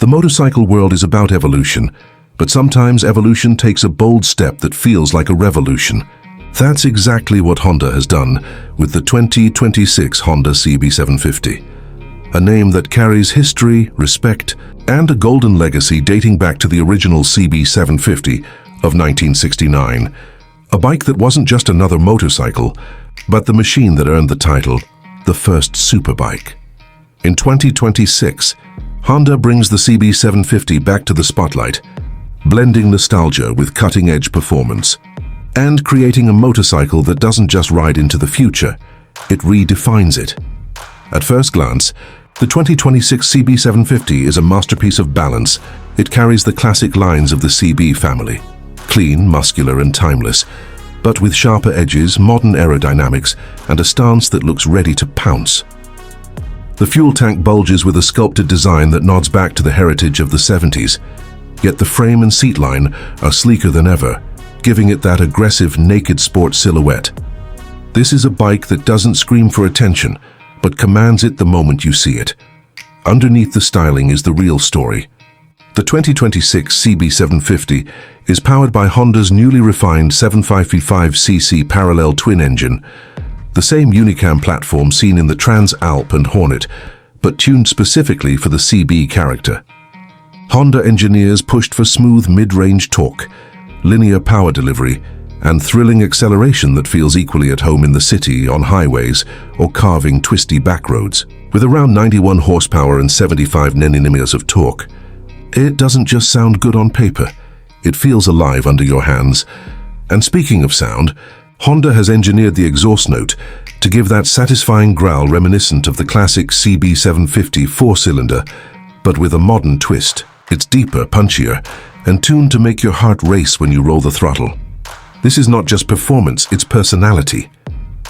The motorcycle world is about evolution, but sometimes evolution takes a bold step that feels like a revolution. That's exactly what Honda has done with the 2026 Honda CB750. A name that carries history, respect, and a golden legacy dating back to the original CB750 of 1969. A bike that wasn't just another motorcycle, but the machine that earned the title, the first Superbike. In 2026, Honda brings the CB750 back to the spotlight, blending nostalgia with cutting-edge performance, and creating a motorcycle that doesn't just ride into the future, it redefines it. At first glance, the 2026 CB750 is a masterpiece of balance. It carries the classic lines of the CB family, clean, muscular, and timeless, but with sharper edges, modern aerodynamics, and a stance that looks ready to pounce. The fuel tank bulges with a sculpted design that nods back to the heritage of the 70s, yet the frame and seat line are sleeker than ever, giving it that aggressive naked sport silhouette. This is a bike that doesn't scream for attention, but commands it the moment you see it. Underneath the styling is the real story. The 2026 CB750 is powered by Honda's newly refined 755cc parallel twin engine, the same Unicam platform seen in the Trans Alp and Hornet, but tuned specifically for the CB character. Honda engineers pushed for smooth mid-range torque, linear power delivery, and thrilling acceleration that feels equally at home in the city, on highways, or carving twisty backroads. With around 91 horsepower and 75 Nm of torque, it doesn't just sound good on paper, it feels alive under your hands. And speaking of sound, Honda has engineered the exhaust note to give that satisfying growl reminiscent of the classic CB750 four-cylinder, but with a modern twist. It's deeper, punchier, and tuned to make your heart race when you roll the throttle. This is not just performance, it's personality.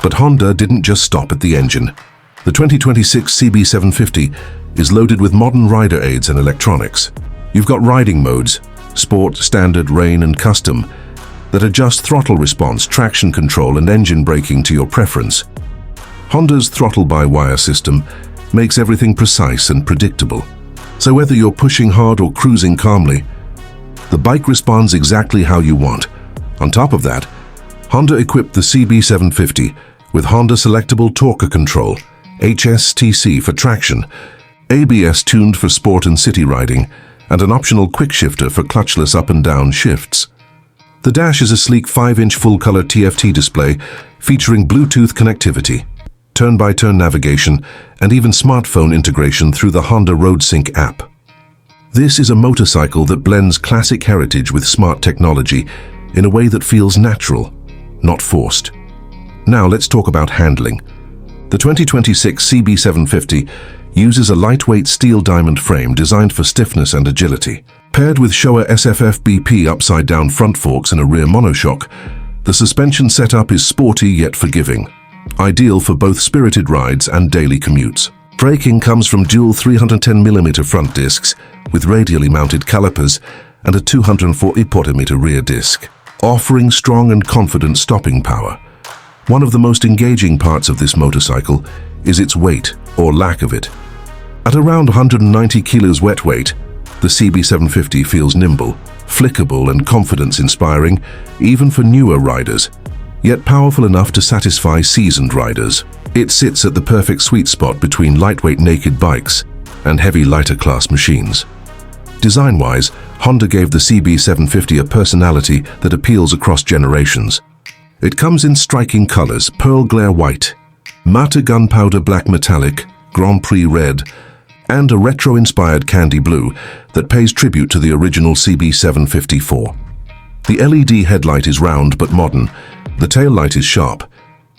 But Honda didn't just stop at the engine. The 2026 CB750 is loaded with modern rider aids and electronics. You've got riding modes, sport, standard, rain, and custom, that adjust throttle response, traction control, and engine braking to your preference. Honda's throttle-by-wire system makes everything precise and predictable. So whether you're pushing hard or cruising calmly, the bike responds exactly how you want. On top of that, Honda equipped the CB750 with Honda Selectable Torque Control, HSTC for traction, ABS tuned for sport and city riding, and an optional quick shifter for clutchless up and down shifts. The dash is a sleek 5-inch full-color TFT display featuring Bluetooth connectivity, turn-by-turn navigation, and even smartphone integration through the Honda RoadSync app. This is a motorcycle that blends classic heritage with smart technology in a way that feels natural, not forced. Now let's talk about handling. The 2026 CB750 uses a lightweight steel diamond frame designed for stiffness and agility. Paired with Showa SFF-BP upside-down front forks and a rear monoshock, the suspension setup is sporty yet forgiving, ideal for both spirited rides and daily commutes. Braking comes from dual 310mm front discs with radially mounted calipers and a 240mm rear disc, offering strong and confident stopping power. One of the most engaging parts of this motorcycle is its weight, or lack of it. At around 190 kilos wet weight, the CB750 feels nimble, flickable, and confidence-inspiring, even for newer riders, yet powerful enough to satisfy seasoned riders. It sits at the perfect sweet spot between lightweight naked bikes and heavy lighter-class machines. Design-wise, Honda gave the CB750 a personality that appeals across generations. It comes in striking colors: pearl glare white, matte gunpowder black metallic, Grand Prix red, and a retro-inspired candy blue that pays tribute to the original CB754. The LED headlight is round but modern, the taillight is sharp,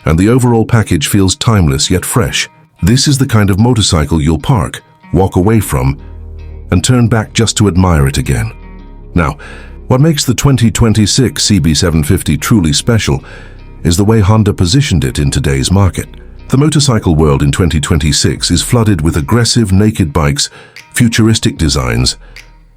and the overall package feels timeless yet fresh. This is the kind of motorcycle you'll park, walk away from, and turn back just to admire it again. Now, what makes the 2026 CB750 truly special is the way Honda positioned it in today's market. The motorcycle world in 2026 is flooded with aggressive naked bikes, futuristic designs,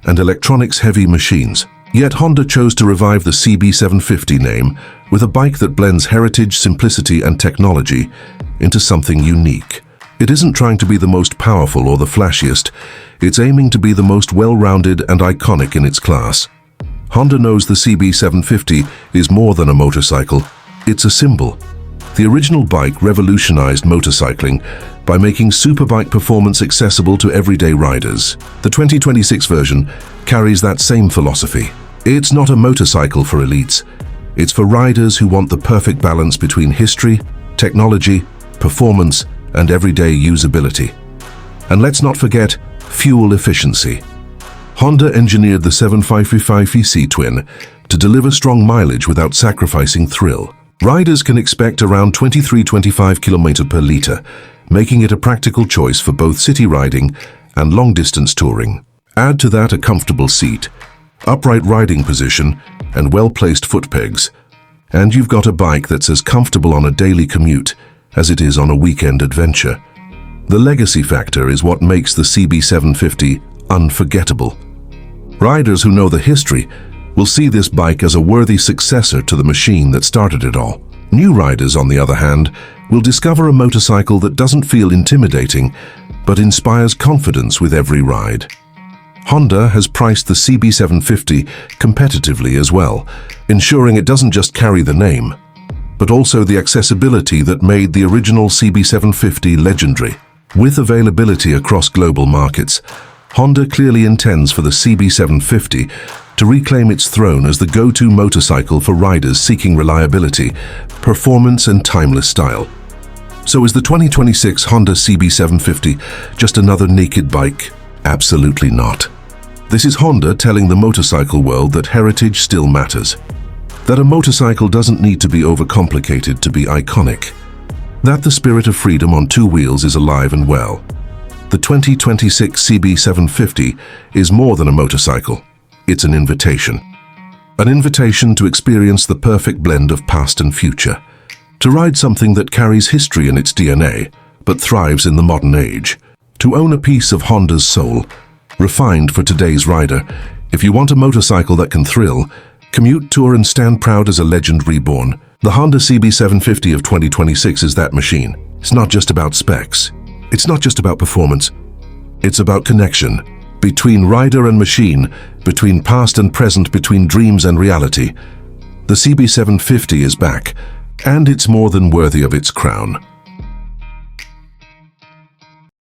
and electronics-heavy machines. Yet Honda chose to revive the CB750 name with a bike that blends heritage, simplicity, and technology into something unique. It isn't trying to be the most powerful or the flashiest. It's aiming to be the most well-rounded and iconic in its class. Honda knows the CB750 is more than a motorcycle. It's a symbol. The original bike revolutionized motorcycling by making Superbike performance accessible to everyday riders. The 2026 version carries that same philosophy. It's not a motorcycle for elites. It's for riders who want the perfect balance between history, technology, performance, and everyday usability. And let's not forget fuel efficiency. Honda engineered the 750 twin to deliver strong mileage without sacrificing thrill. Riders can expect around 23-25 km per litre, making it a practical choice for both city riding and long-distance touring. Add to that a comfortable seat, upright riding position, and well-placed foot pegs, and you've got a bike that's as comfortable on a daily commute as it is on a weekend adventure. The legacy factor is what makes the CB750 unforgettable. Riders who know the history will see this bike as a worthy successor to the machine that started it all. New riders, on the other hand, will discover a motorcycle that doesn't feel intimidating, but inspires confidence with every ride. Honda has priced the CB750 competitively as well, ensuring it doesn't just carry the name, but also the accessibility that made the original CB750 legendary. With availability across global markets, Honda clearly intends for the CB750 to reclaim its throne as the go-to motorcycle for riders seeking reliability, performance, and timeless style. So is the 2026 Honda CB750 just another naked bike? Absolutely not. This is Honda telling the motorcycle world that heritage still matters. That a motorcycle doesn't need to be overcomplicated to be iconic. That the spirit of freedom on two wheels is alive and well. The 2026 CB750 is more than a motorcycle. It's an invitation. An invitation to experience the perfect blend of past and future. To ride something that carries history in its DNA, but thrives in the modern age. To own a piece of Honda's soul, refined for today's rider. If you want a motorcycle that can thrill, commute, tour, and stand proud as a legend reborn, the Honda CB750 of 2026 is that machine. It's not just about specs. It's not just about performance. It's about connection. Between rider and machine, between past and present, between dreams and reality. The CB750 is back, and it's more than worthy of its crown.